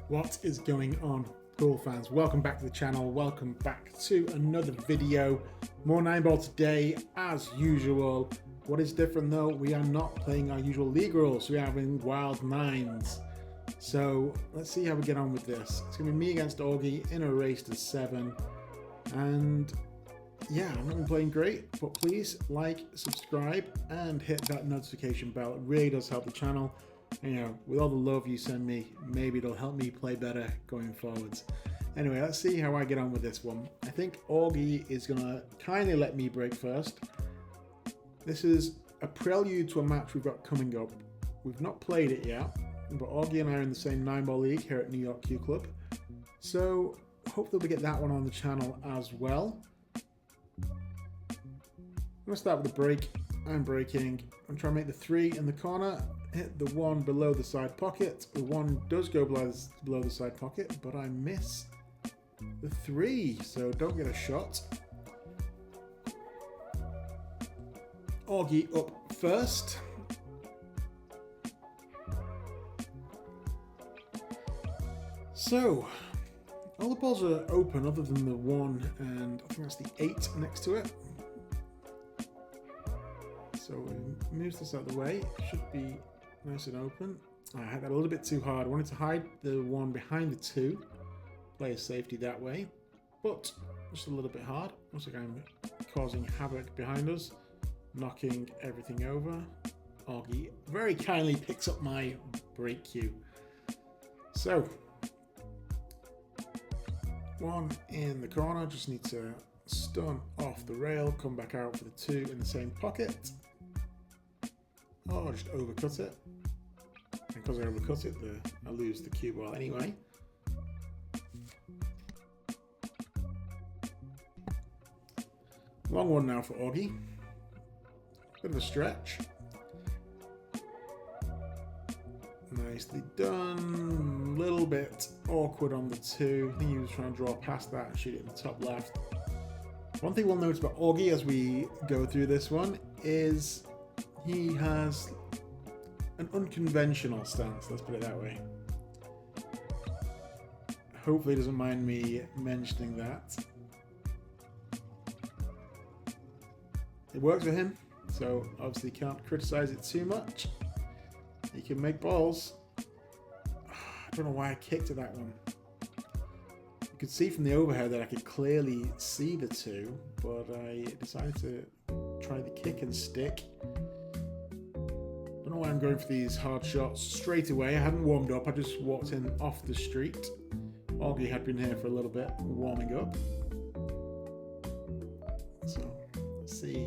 What is going on, pool fans? Welcome back to the channel. Welcome back to another video. More 9-ball today as usual. What is different though, we are not playing our usual league rules. We are having wild nines. So let's see how we get on with this. It's gonna be me against Augie in a race to 7. And yeah, I'm not been playing great, but please like, subscribe, and hit that notification bell. It really does help the channel. And, you know, with all the love you send me, maybe it'll help me play better going forwards. Anyway, let's see how I get on with this one. I think Augie is gonna kindly let me break first. This is a prelude to a match we've got coming up. We've not played it yet, but Augie and I are in the same 9-ball league here at New York Q Club. So hopefully we get that one on the channel as well. I'm gonna start with the break. I'm breaking. I'm trying to make the 3 in the corner. Hit the 1 below the side pocket. The 1 does go below the side pocket, but I miss the 3, so don't get a shot. Augie up first. So, all the balls are open other than the 1, and I think that's the 8 next to it. So we moves this out of the way. It should be nice and open. I had that a little bit too hard. I wanted to hide the 1 behind the 2. Play a safety that way. But just a little bit hard. Looks like I'm causing havoc behind us. Knocking everything over. Augie very kindly picks up my break cue. So 1 in the corner. Just need to stun off the rail. Come back out for the 2 in the same pocket. Oh, just overcut it. And because I overcut it, I lose the cue ball anyway. Long one now for Augie. Bit of a stretch. Nicely done. A little bit awkward on the 2. I think he was trying to draw past that and shoot it in the top left. One thing we'll notice about Augie as we go through this one is he has an unconventional stance, let's put it that way. Hopefully he doesn't mind me mentioning that. It works for him, so obviously can't criticize it too much. He can make balls. I don't know why I kicked at that one. You could see from the overhead that I could clearly see the 2, but I decided to try the kick and stick. Don't know why I'm going for these hard shots straight away. I hadn't warmed up, I just walked in off the street. Augie had been here for a little bit, warming up. So, let's see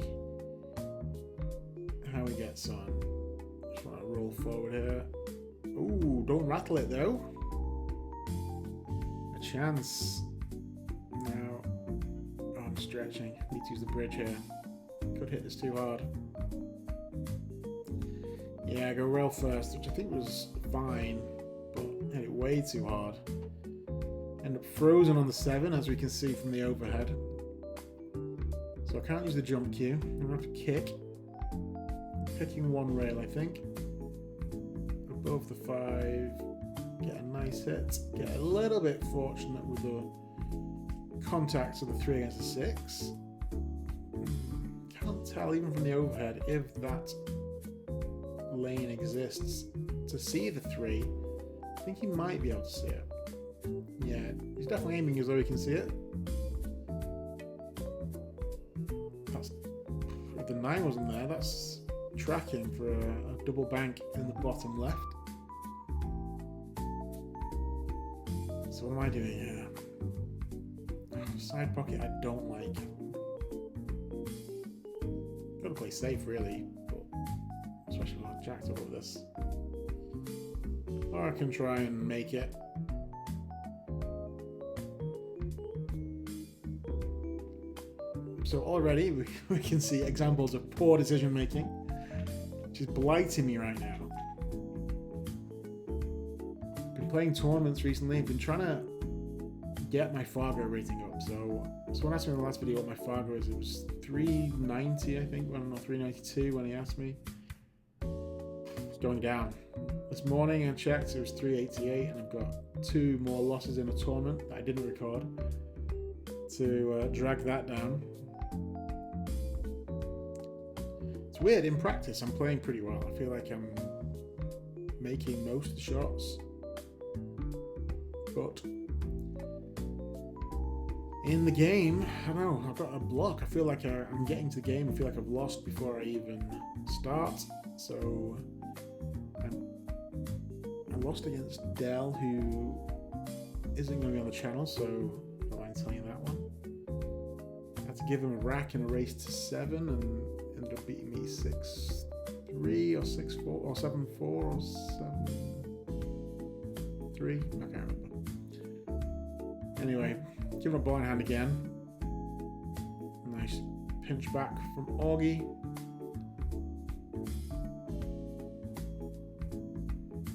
how he gets on. Just want to roll forward here. Ooh, don't rattle it though. A chance. Now, oh, I'm stretching. Need to use the bridge here. Could hit this too hard. Yeah, go rail first, which I think was fine, but hit it way too hard. End up frozen on the 7, as we can see from the overhead. So I can't use the jump cue. I'm gonna have to kick. Picking 1 rail, I think. Above the 5. Get a nice hit. Get a little bit fortunate with the contacts of the 3 against the 6. Can't tell even from the overhead if that lane exists to see the 3. I think he might be able to see it. Yeah, he's definitely aiming as though he can see it. That's, if the 9 wasn't there, that's tracking for a double bank in the bottom left. So what am I doing here? Side pocket I don't like. Gotta play safe really, but especially when I'm jacked up with this. Or I can try and make it. So already we can see examples of poor decision making, which is blighting me right now. Been playing tournaments recently. I've been trying to get my Fargo rating up. So someone asked me in the last video what my Fargo is. It was 390, I think. Well, not 392 when he asked me. It's going down. This morning I checked, it was 388, and I've got 2 more losses in a tournament that I didn't record to drag that down. It's weird, in practice I'm playing pretty well. I feel like I'm making most of the shots, but in the game, I don't know, I've got a block. I feel like I'm getting to the game, I feel like I've lost before I even start. So I lost against Dell, who isn't going to be on the channel, so I don't mind telling you that one. I had to give him a rack in a race to 7 and ended up beating me 6-3 or 6-4 or 7-4 or 7-3. I can't remember. Anyway, give him a ball in hand again. Nice pinch back from Augie.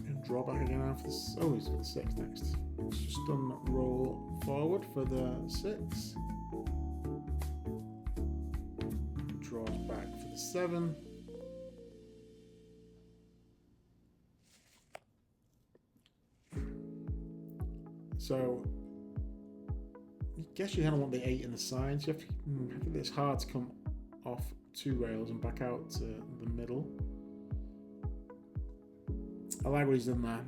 And draw back again after this. Oh, he's got the 6 next. Let's just roll forward for the 6. Draws back for the 7. So I guess you kind of want the 8 in the sides. You have to, it's hard to come off 2 rails and back out to the middle. I like what he's done there.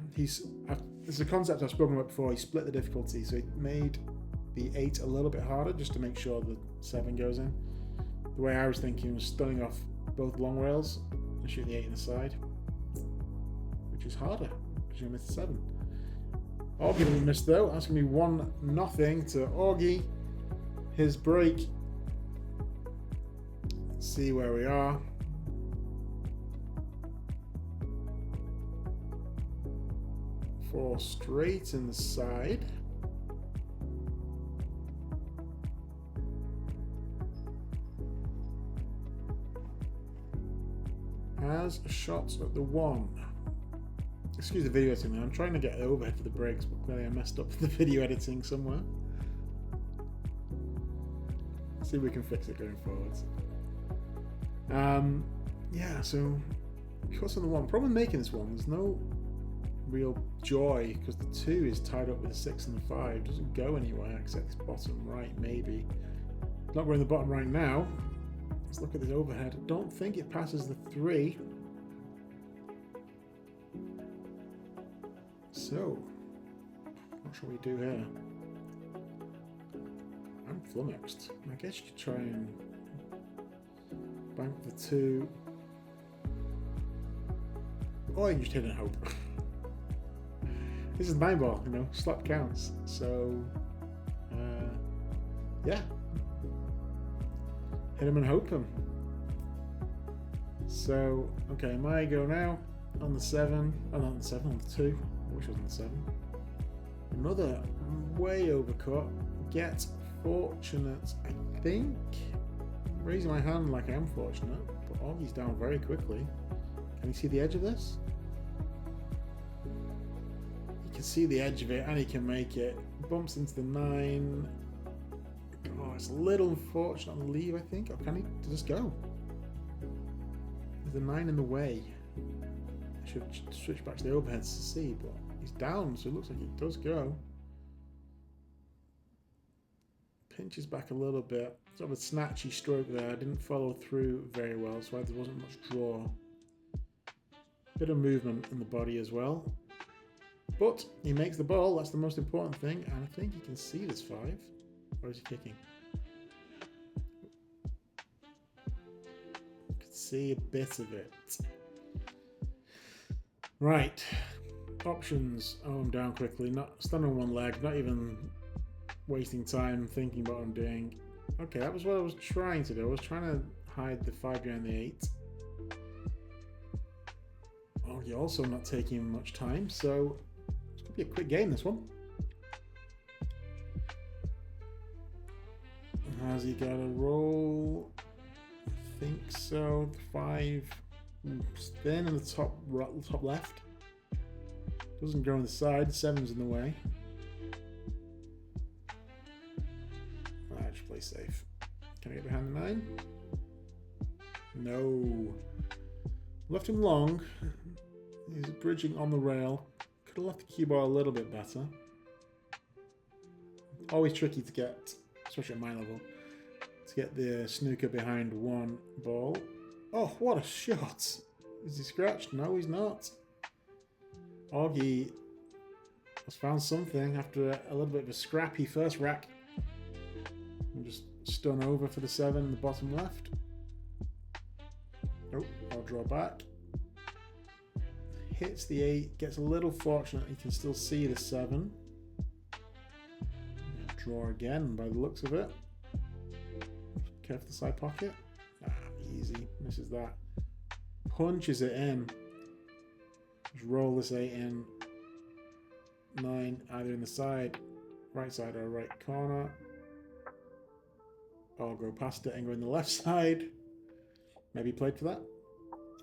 It's a concept I've spoken about before. He split the difficulty, so he made the 8 a little bit harder just to make sure the 7 goes in. The way I was thinking was stunning off both long rails and shooting the 8 in the side, which is harder because you missed the 7. Augie didn't miss though. That's going to be 1-0 to Augie. His break. Let's see where we are. Four straight in the side. Has a shot at the 1. Excuse the video editing. I'm trying to get overhead for the breaks, but clearly I messed up the video editing somewhere. Let's see if we can fix it going forwards. Yeah, so cuts on the 1. Problem making this one, there's no real joy because the 2 is tied up with the 6 and the 5. It doesn't go anywhere except this bottom right, maybe. Not going the bottom right now. Let's look at this overhead. I don't think it passes the 3. So, what shall we do here? I'm flummoxed. I guess you could try and bank the 2. Or you can just hit and hope. This is 9 ball, you know, slap counts. So, yeah. Hit him and hope him. So, okay, my go now on the 7. Oh, not on the 7, on the 2. I wish it was on the 7. Another way overcut. Get fortunate, I think. I'm raising my hand like I am fortunate, but Augie's down very quickly. Can you see the edge of this? You can see the edge of it, and he can make it. Bumps into the 9. Oh, it's a little unfortunate on the leave, I think. Or can he just go? There's the 9 in the way. I should switch back to the overheads to see, but he's down, so it looks like it does go. Pinches back a little bit. Sort of a snatchy stroke there. Didn't follow through very well, so there wasn't much draw. Bit of movement in the body as well. But he makes the ball, that's the most important thing, and I think he can see this 5. Or is he kicking? You can see a bit of it. Right. Options. Oh, I'm down quickly. Not standing on one leg, not even wasting time thinking about what I'm doing. Okay, that was what I was trying to do. I was trying to hide the 5 behind the 8. Oh, you're also not taking much time, so it's going to be a quick game, this one. Has he got a roll? I think so. The 5 thin in the top left. Doesn't go on the side. 7's in the way. I just play safe. Can I get behind the 9? No. Left him long. He's bridging on the rail. Could have left the cue ball a little bit better. Always tricky to get, especially at my level, to get the snooker behind one ball. Oh, what a shot! Is he scratched? No, he's not. Augie has found something after a little bit of a scrappy first rack. And just stun over for the 7 in the bottom left. Oh, I'll draw back. Hits the 8, gets a little fortunate, he can still see the 7. Draw again by the looks of it. Careful the side pocket. Ah, easy, misses that. Punches it in. Just roll this 8 in. 9 either in the side, right side or right corner. Or go past it and go in the left side. Maybe played for that.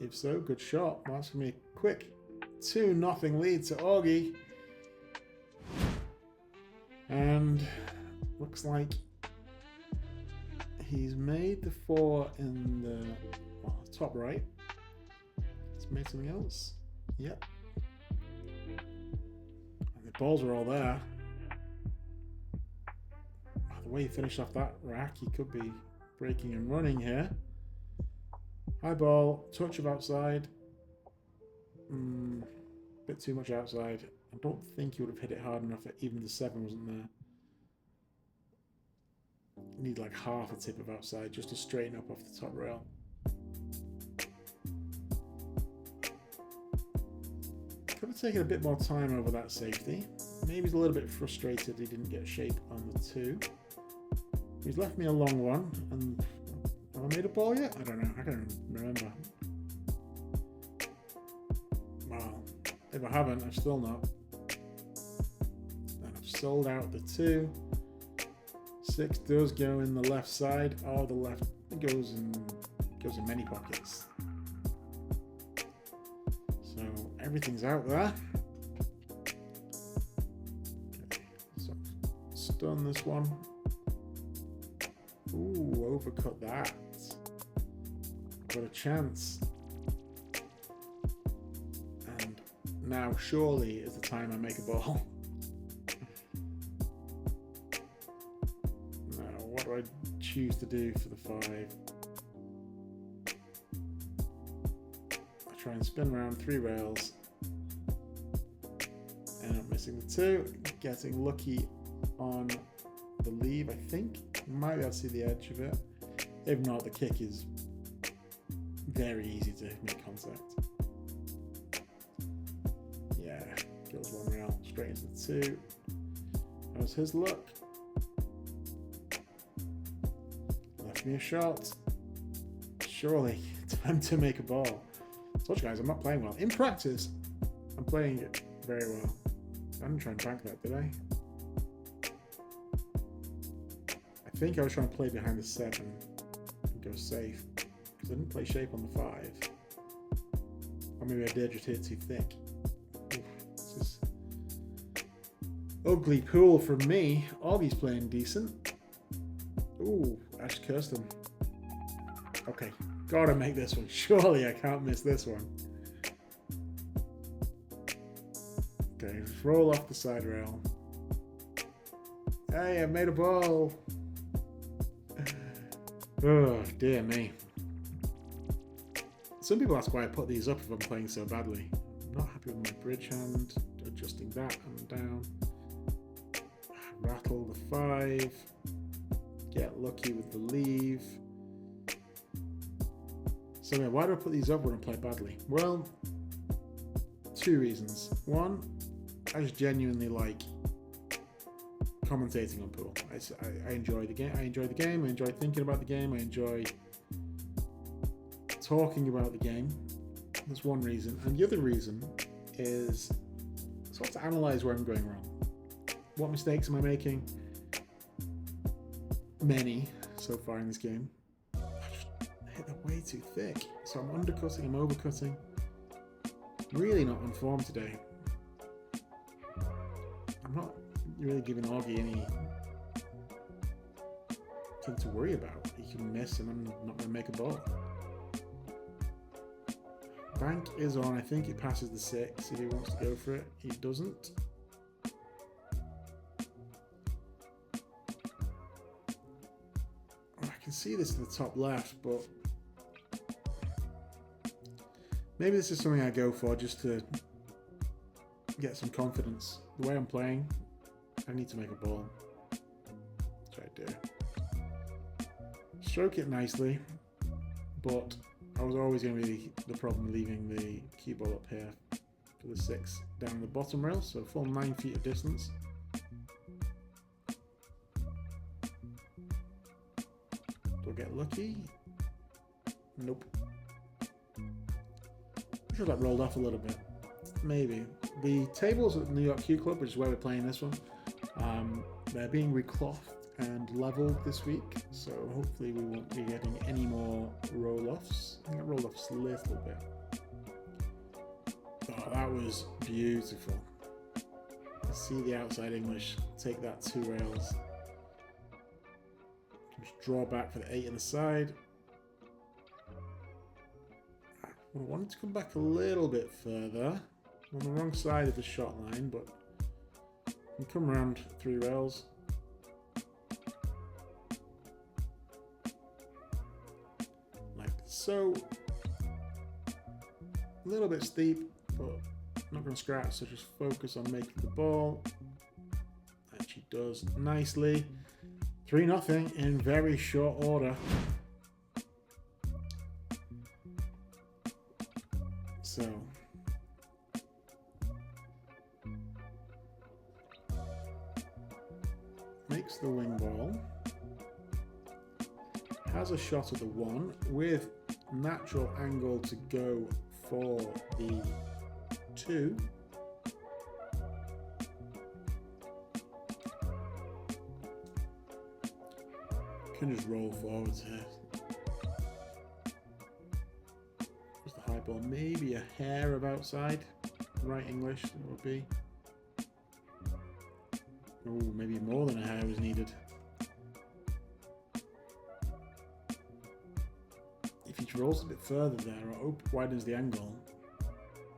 If so, good shot. Well, that's going to be a quick 2-0 lead to Augie. And looks like he's made the 4 in the top right. He's made something else. Yep. And the balls are all there. The way he finished off that rack, he could be breaking and running here. High ball, touch of outside. Bit too much outside. I don't think he would have hit it hard enough that even the 7 wasn't there. You need like half a tip of outside just to straighten up off the top rail. Could have taken a bit more time over that safety. Maybe he's a little bit frustrated he didn't get shape on the 2. He's left me a long one, and have I made a ball yet? I don't know. I can't remember. Well, if I haven't, I've still not. And I've sold out the 2. 6 does go in the left side. Oh, the left goes in many pockets. So everything's out there. Okay, so stun this one. Ooh, overcut that. Got a chance. And now surely is the time I make a ball. Now, what do I choose to do for the 5? I try and spin around 3 rails. End up missing the 2. Getting lucky on the leave, I think. Might be able to see the edge of it. If not, the kick is very easy to make contact. Yeah, goes 1 rail straight into the 2. That was his luck. Left me a shot. Surely, time to make a ball. I told you guys, I'm not playing well. In practice, I'm playing it very well. I didn't try and bank that, did I? I think I was trying to play behind the 7 and go safe because I didn't play shape on the 5. Or maybe I did, just hit too thick. Oof, this is ugly pool for me. Augie's playing decent. Ooh, I just cursed him. Okay, gotta make this one. Surely I can't miss this one. Okay, just roll off the side rail. Hey, I made a ball. Oh, dear me. Some people ask why I put these up if I'm playing so badly. I'm not happy with my bridge hand. Adjusting that and down. Rattle the 5. Get lucky with the leave. So yeah, why do I put these up when I play badly? Well, 2 reasons. 1, I just genuinely like commentating on pool. I enjoy the game. I enjoy the game. I enjoy thinking about the game. I enjoy talking about the game. That's one reason. And the other reason is sort of to analyze where I'm going wrong. What mistakes am I making? Many so far in this game. I just hit that way too thick. So I'm undercutting, I'm overcutting. Really not on form today. I'm not really giving Augie anything to worry about. He can miss and I'm not going to make a ball. Bank is on. I think it passes the 6 if he wants to go for it. He doesn't. I can see this in the top left, but maybe this is something I go for just to get some confidence. The way I'm playing, I need to make a ball. Which I do. Stroke it nicely, but I was always going to be the problem leaving the cue ball up here for the 6 down the bottom rail, so full 9 feet of distance. Do I get lucky? Nope. I should have rolled off a little bit. Maybe. The tables at the New York Cue Club, which is where we're playing this one, they're being reclothed and leveled this week, so hopefully we won't be getting any more roll-offs. I think I rolled off a little bit. Oh, that was beautiful. See the outside English, take that 2 rails. Just draw back for the 8 on the side. I wanted to come back a little bit further. I'm on the wrong side of the shot line, but I can come around 3 rails. Like so. A little bit steep, but not going to scratch, so just focus on making the ball. And she does nicely. 3-0 in very short order. So makes the wing ball, has a shot at the 1 with natural angle to go for the 2. Can just roll forwards here. Just the high ball, maybe a hair of outside. Right English, it would be. Oh, maybe more than a hair was needed. If he rolls a bit further there or widens the angle,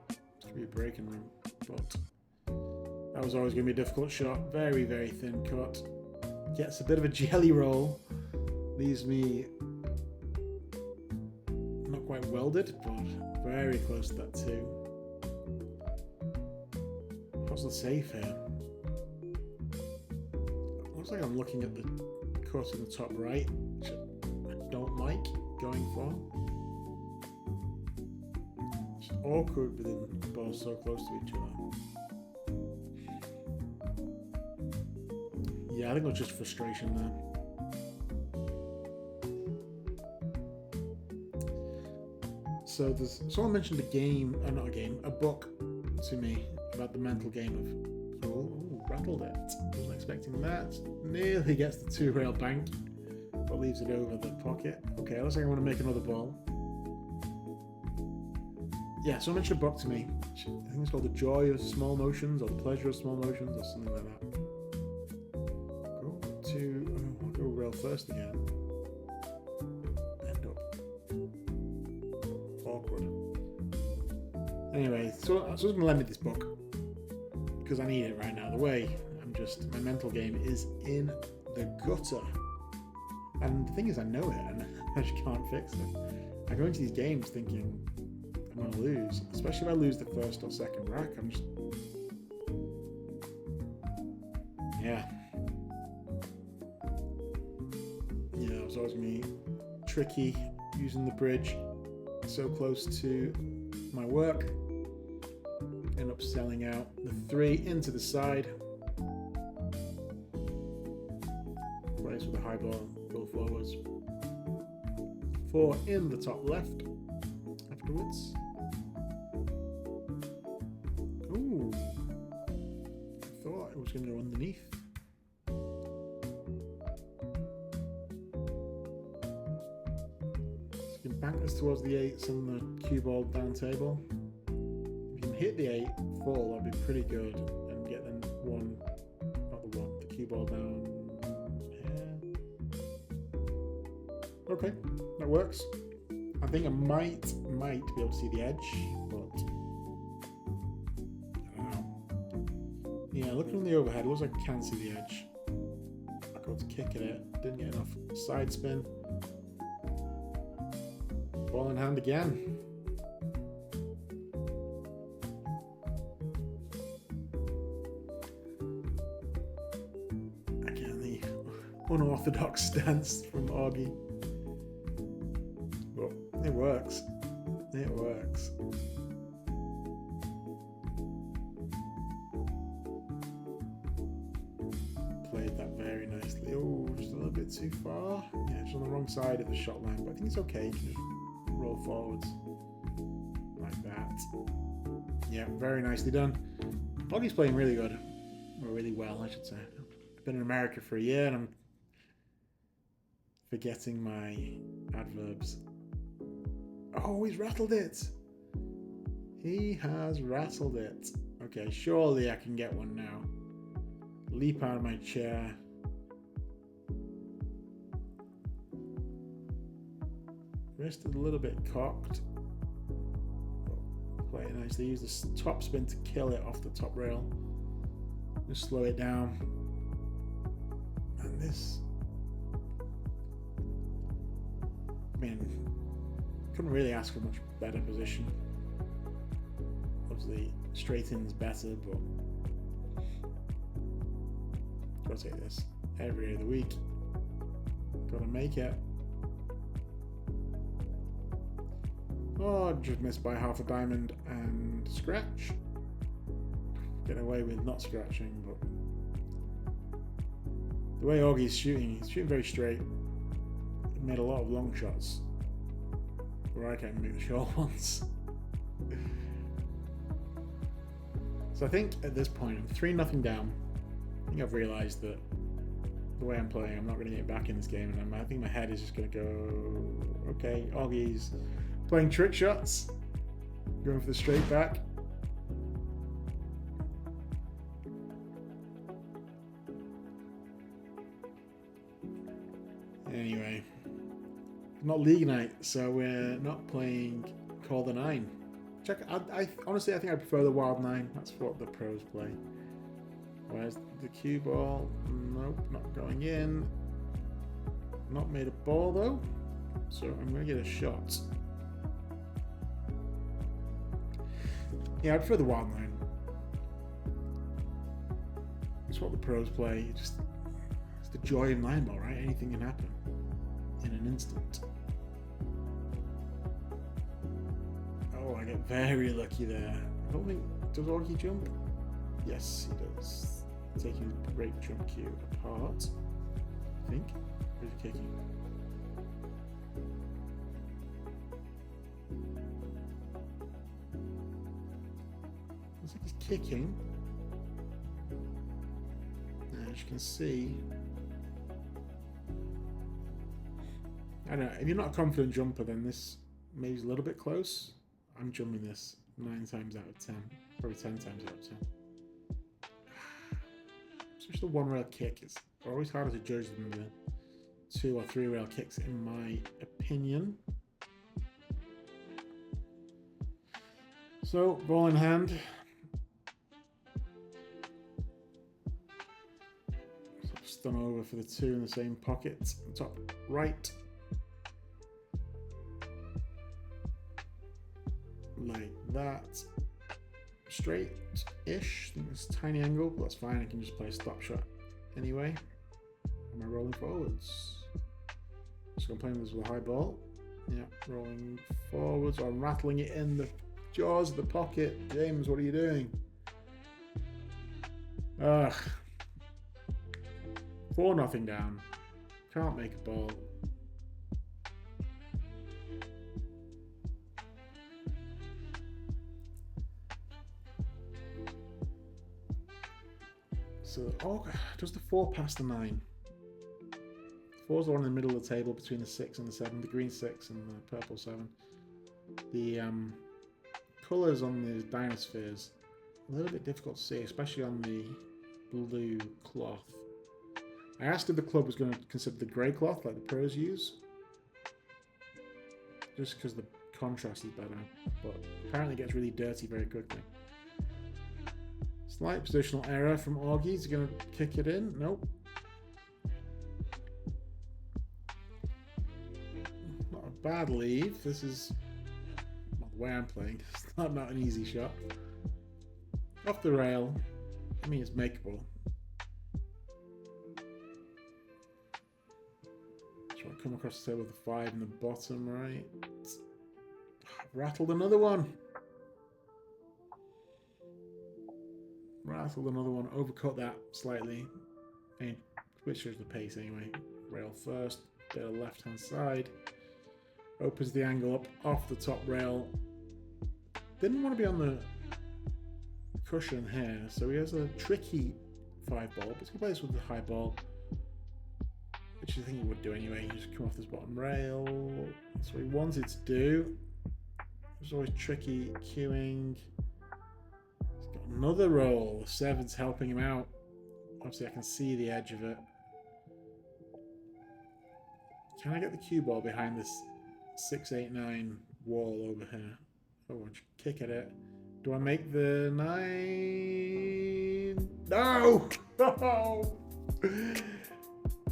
it's going to be a breaking room. But that was always going to be a difficult shot. Very, very thin cut. Gets a bit of a jelly roll. Leaves me not quite welded, but very close to that 2. How's the safe here? Looks like I'm looking at the cut in the top right, which I don't like going for. It's awkward with the balls so close to each other. Yeah, I think it was just frustration there. So there's someone mentioned a book to me about the mental game of, oh, rattled it. Wasn't expecting that. Nearly gets the 2 rail bank, but leaves it over the pocket. Okay, looks like I want to make another ball. Yeah, someone mentioned a book to me. I think it's called The Joy of Small Motions or The Pleasure of Small Motions or something like that. I'll go rail first again. End up. Awkward. Anyway, so I was going to lend me this book because I need it right now. The way my mental game is in the gutter. And the thing is, I know it and I just can't fix it. I go into these games thinking I'm going to lose, especially if I lose the first or second rack. I'm just, yeah, it was always going to be tricky using the bridge so close to my work. End up selling out the 3 into the side. Place with a high ball, go forwards. 4 in the top left afterwards. Ooh, I thought it was going to go underneath. So you can bank this towards the 8s on the cue ball down table. If you can hit the 8 full, that'd be pretty good, and get the the cue ball down. Okay, that works. I think I might be able to see the edge, but I don't know. Yeah, looking from the overhead, it looks like I can see the edge. I got to kick at it, didn't get enough side spin. Ball in hand again. Again, the unorthodox stance from Augie. But it works. It works. Played that very nicely. Oh, just a little bit too far. Yeah, just on the wrong side of the shot line, but I think it's okay. You can just roll forwards like that. Yeah, very nicely done. Augie's playing really good. Or really well, I should say. I've been in America for a year and I'm forgetting my adverbs. Oh, he's rattled it. He has rattled it. Okay, surely I can get one now. Leap out of my chair. Wrist is a little bit cocked. Play it nicely. Use the top spin to kill it off the top rail. Just slow it down. And this, I mean, couldn't really ask for a much better position. Obviously, straight in's better, but gotta take this every day of the week. Gotta make it. Oh, just missed by half a diamond and scratch. Get away with not scratching, but the way Augie's shooting, he's shooting very straight. He made a lot of long shots where I can't make the short ones. So I think at this point I'm 3-0 down. I think I've realised that the way I'm playing, I'm not going to get back in this game, and I think my head is just going to go, okay, Augie's playing trick shots, going for the straight back. Anyway, not league night, so we're not playing Call the 9. Honestly, I think I prefer the Wild 9. That's what the pros play. Where's the cue ball? Nope, not going in. Not made a ball though, so I'm going to get a shot. Yeah, I prefer the Wild 9. It's what the pros play. It's the joy of 9-ball, right? Anything can happen in an instant. Oh, I get very lucky there. I don't think, does Augie jump? Yes, he does. Taking the great jump cue apart, I think. Or is he kicking? Looks like he's kicking. As you can see, I don't know, if you're not a confident jumper, then this maybe is a little bit close. I'm jumping this 9 times out of 10, probably 10 times out of 10. Especially the 1 rail kick is always harder to judge than the 2 or 3 rail kicks, in my opinion. So, ball in hand. Stun over for the 2 in the same pocket, top right. Like that. Straight-ish. I think it's a tiny angle, but that's fine. I can just play a stop shot anyway. Am I rolling forwards? So I'm playing this with a high ball. Yeah, rolling forwards. I'm rattling it in the jaws of the pocket. James, what are you doing? Ugh. 4-0 down. Can't make a ball. So, oh, does the 4 pass the 9? 4's the one in the middle of the table between the 6 and the 7, the green 6 and the purple 7. The colours on the Dinospheres, a little bit difficult to see, especially on the blue cloth. I asked if the club was going to consider the grey cloth like the pros use. just because the contrast is better, but apparently it gets really dirty very quickly. Slight positional error from Augie. Is he going to kick it in? Nope. Not a bad leave. This is not the way I'm playing. It's not an easy shot. Off the rail. I mean, it's makeable. Try to come across the table with a 5 in the bottom right. Rattled another one. Rattled another one. Overcut that slightly. Which shows the pace anyway. Rail first. Bit of left hand side. Opens the angle up off the top rail. Didn't want to be on the cushion here, so he has a tricky 5 ball, but he's going to play this with the high ball, which I think he would do anyway. You just come off this bottom rail. That's what he wanted to do. It's always tricky queuing. He's got another roll. The 7's helping him out. Obviously, I can see the edge of it. Can I get the cue ball behind this 6, 8, 9 wall over here? Oh, I'll kick at it. Do I make the 9? No! Oh!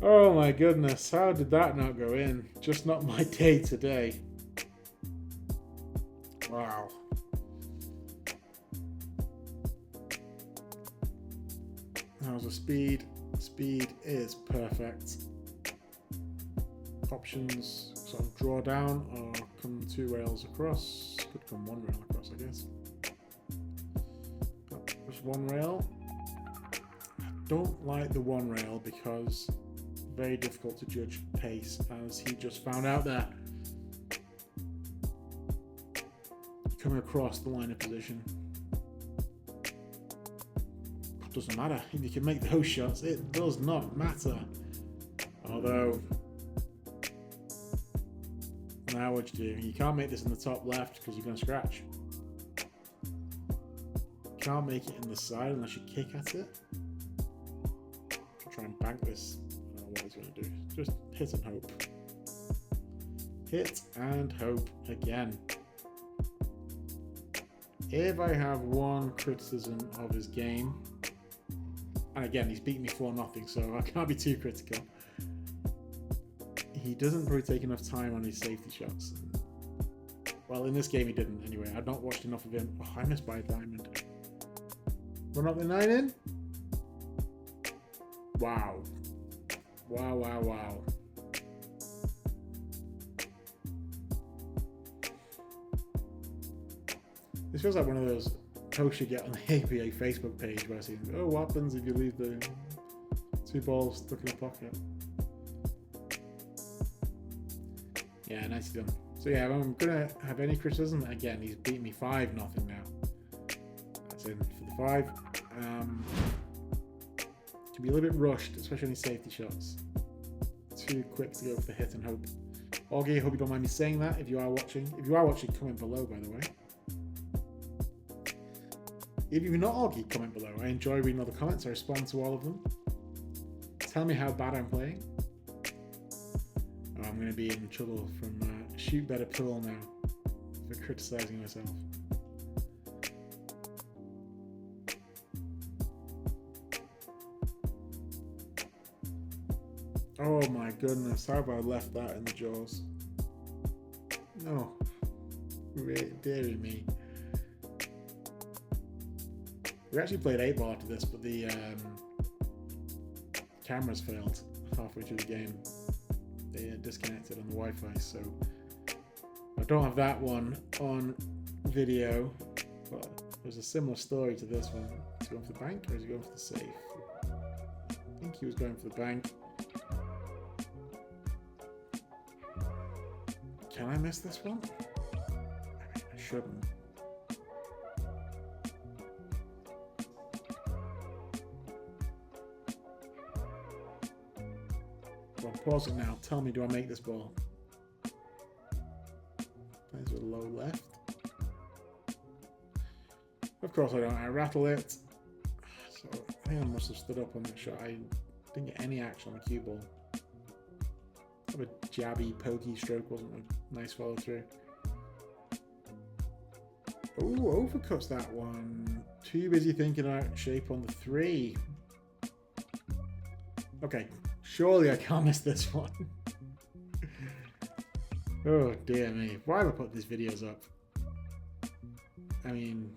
Oh my goodness, how did that not go in? Just not my day today. Wow. How's the speed? Speed is perfect. Options, sort of draw down or come 2 rails across. Could come 1 rail across, I guess. Just 1 rail. I don't like the 1 rail because very difficult to judge pace, as he just found out that coming across the line of position doesn't matter. If you can make those shots, it does not matter. Although, now what you do? You can't make this in the top left because you're going to scratch. You can't make it in the side unless you kick at it. I'll try and bank this. I don't know what he's going to do. Just hit and hope. Hit and hope again. If I have one criticism of his game, and again, he's beaten me 4-0, so I can't be too critical. He doesn't probably take enough time on his safety shots. Well, in this game he didn't anyway. I've not watched enough of him. Oh, I missed by a diamond. Run up the 9 in? Wow. Wow, wow, wow. This feels like one of those posts you get on the ABA Facebook page where I see, oh, what happens if you leave the 2 balls stuck in a pocket? Yeah, nicely done. So yeah, if I'm going to have any criticism, again, he's beaten me 5-0 now. That's in for the 5. Can be a little bit rushed, especially on his safety shots. Too quick to go for the hit and hope. Augie, I hope you don't mind me saying that if you are watching. If you are watching, comment below, by the way. If you're not Augie, comment below. I enjoy reading all the comments. I respond to all of them. Tell me how bad I'm playing. Oh, I'm going to be in trouble from Shoot Better Pool now for criticising myself. Oh my goodness, how have I left that in the jaws? No. Dearie me. We actually played 8 ball after this, but the cameras failed halfway through the game. They disconnected on the Wi-Fi, so I don't have that one on video, but there's a similar story to this one. Is he going for the bank or is he going for the safe? I think he was going for the bank. Can I miss this one? I shouldn't. Well, pause it now. Tell me, do I make this ball? Plays with a low left. Of course I don't. I rattle it. So I think I must have stood up on that shot. I didn't get any action on the cue ball. Have a jabby, pokey stroke wasn't a nice follow through. Oh, overcuts that one. Too busy thinking about shape on the 3. Okay, surely I can't miss this one. Oh dear me. Why have I put these videos up? I mean,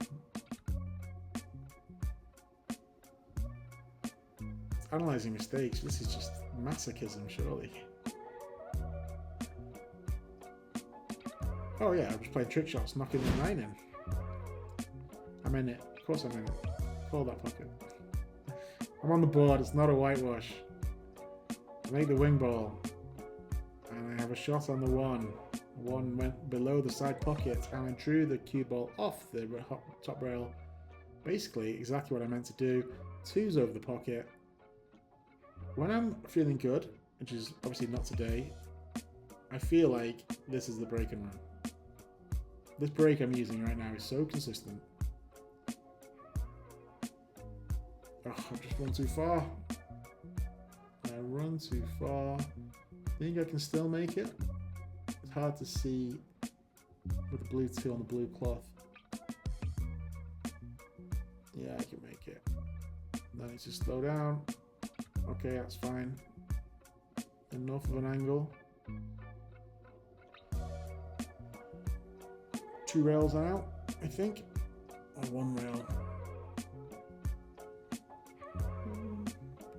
analysing mistakes, this is just masochism, surely. Oh yeah, I'm just playing trick shots, knocking the 9 in. I'm in it. Of course I'm in it. Call that pocket. I'm on the board, it's not a whitewash. I make the wing ball. And I have a shot on the 1. 1 went below the side pocket and I drew the cue ball off the top rail. Basically, exactly what I meant to do. 2's over the pocket. When I'm feeling good, which is obviously not today, I feel like this is the break and run. This break I'm using right now is so consistent. Oh, I've just run too far. I run too far. Think I can still make it? It's hard to see with the blue 2 on the blue cloth. Yeah, I can make it. Then it's just slow down. Okay, that's fine. Enough of an angle. 2 rails out, I think. Or 1 rail.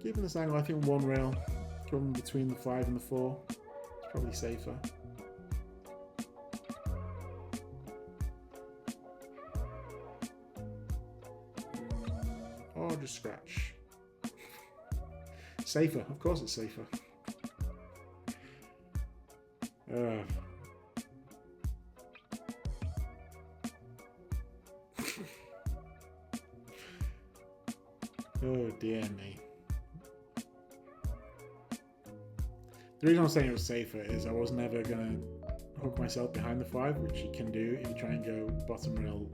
Given this angle, I think 1 rail. Come between the 5 and the 4. It's probably safer. Or just scratch. Safer, of course it's safer. Oh dear me. The reason I'm saying it was safer is I was never going to hook myself behind the 5, which you can do if you try and go bottom rail,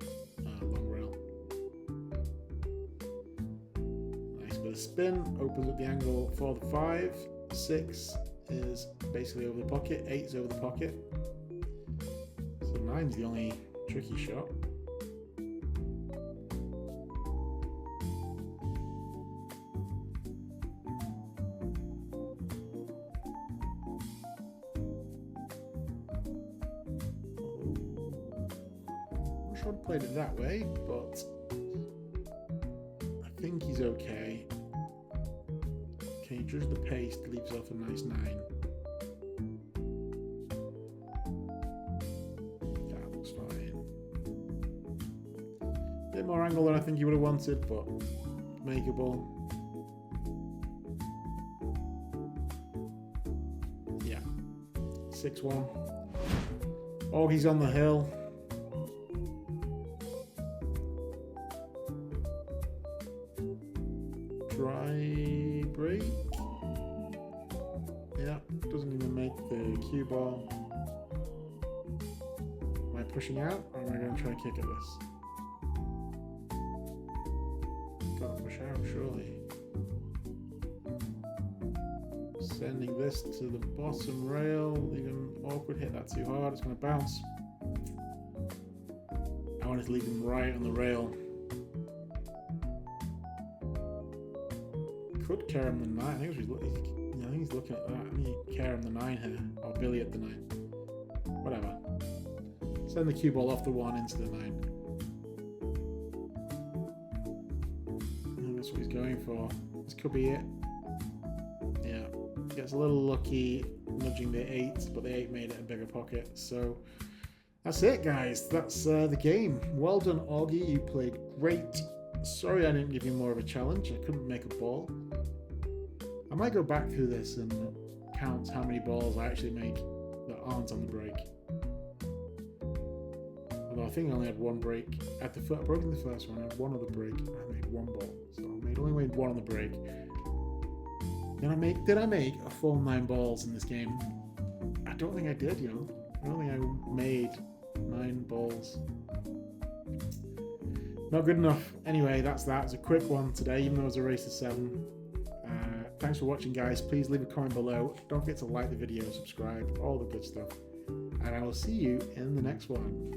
long rail. Nice bit of spin, opens up the angle for the 5. 6 is basically over the pocket, 8's over the pocket. So 9's the only tricky shot. I would have played it that way, but I think he's okay. Can you judge the pace to leave yourself a nice 9? That looks fine. Bit more angle than I think you would have wanted, but makeable. Yeah. 6-1. Augie's on the hill. Dry break. Yeah, doesn't even make the cue ball. Am I pushing out or am I going to try and kick at this? Gotta push out, surely. Sending this to the bottom rail. Leaving awkward, hit that too hard, it's going to bounce. I wanted to leave him right on the rail. Could carry him the 9. I think he's looking at that. I mean, carry him the 9 here, or Billy at the 9. Whatever. Send the cue ball off the 1 into the 9. And that's what he's going for. This could be it. Yeah. Gets a little lucky nudging the 8, but the 8 made it a bigger pocket. So that's it, guys. That's the game. Well done, Augie. You played great. Sorry I didn't give you more of a challenge. I couldn't make a ball. I might go back through this and count how many balls I actually make that aren't on the break. Although I think I only had 1 break. At the broken the first one, I had 1 other break. I made 1 ball. So I only made 1 on the break. Did I make a full 9 balls in this game? I don't think I did, you know. I don't think I made 9 balls. Not good enough. Anyway, that's that. It's a quick one today, even though it was a race of 7. Thanks for watching, guys. Please leave a comment below. Don't forget to like the video, subscribe, all the good stuff. And I will see you in the next one.